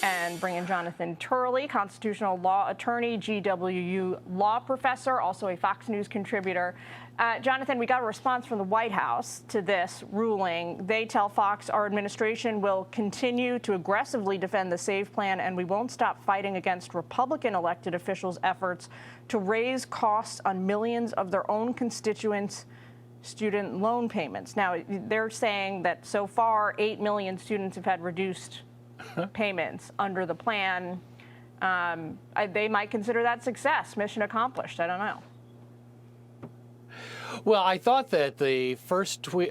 and bring in Jonathan Turley, constitutional law attorney, GWU law professor, also a Fox News contributor. Jonathan, we got a response from the White House to this ruling. They tell Fox our administration will continue to aggressively defend the SAVE plan, and we won't stop fighting against Republican elected officials' efforts to raise costs on millions of their own constituents' student loan payments. Now, they're saying that so far 8 million students have had reduced payments under the plan. They might consider that success, mission accomplished. I don't know. Well, I thought that the first posting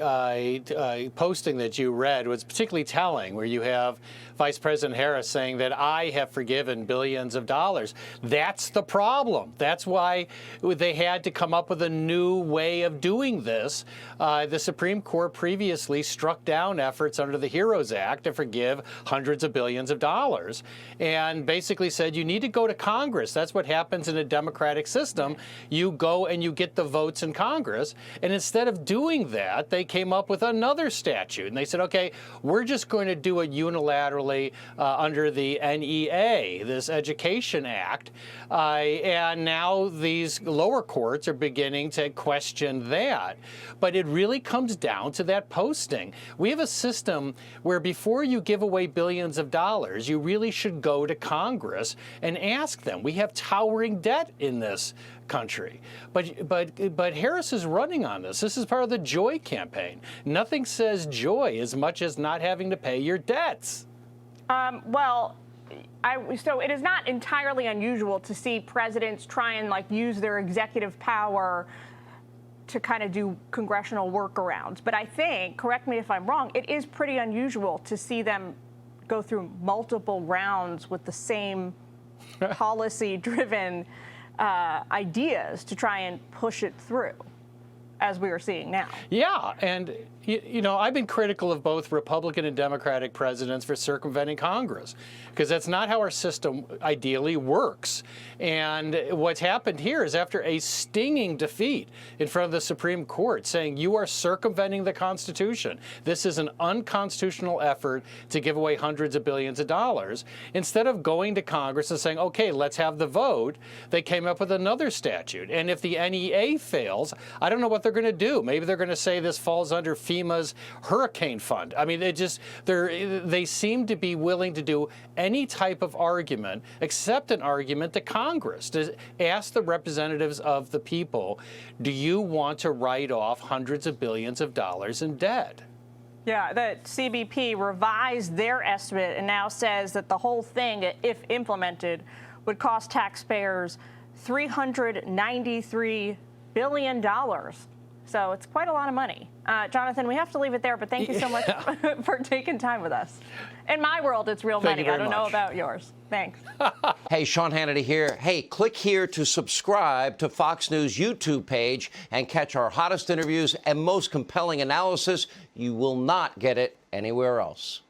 that you read was particularly telling, where you have Vice President Harris saying that I have forgiven billions of dollars. That's the problem. That's why they had to come up with a new way of doing this. The Supreme Court previously struck down efforts under the HEROES Act to forgive hundreds of billions of dollars and basically said you need to go to Congress. That's what happens in a democratic system. You go and you get the votes in Congress. And instead of doing that, they came up with another statute. And they said, OK, we're just going to do it unilaterally under the NEA, this Education Act. And now these lower courts are beginning to question that. But it really comes down to that posting. We have a system where before you give away billions of dollars, you really should go to Congress and ask them. We have towering debt in this country. But Harris is running on this. This is part of the Joy campaign. Nothing says joy as much as not having to pay your debts. So it is not entirely unusual to see presidents try and use their executive power to kind of do congressional workarounds. But I think, correct me if I'm wrong, it is pretty unusual to see them go through multiple rounds with the same policy-driven ideas to try and push it through, as we are seeing now. Yeah, and you know, I've been critical of both Republican and Democratic presidents for circumventing Congress, because that's not how our system ideally works. And what's happened here is after a stinging defeat in front of the Supreme Court saying you are circumventing the Constitution, this is an unconstitutional effort to give away hundreds of billions of dollars, instead of going to Congress and saying, okay, let's have the vote, they came up with another statute. And if the NEA fails, I don't know what they're going to do. Maybe they're going to say this falls under FEMA's hurricane fund. I mean, they seem to be willing to do any type of argument except an argument to Congress, to ask the representatives of the people, do you want to write off hundreds of billions of dollars in debt? Yeah, the CBP revised their estimate and now says that the whole thing, if implemented, would cost taxpayers $393 billion. So it's quite a lot of money. Jonathan, we have to leave it there, but thank you so much for taking time with us. In my world, it's real money. I don't know about yours. Thanks. Hey, Sean Hannity here. Hey, click here to subscribe to Fox News YouTube page and catch our hottest interviews and most compelling analysis. You will not get it anywhere else.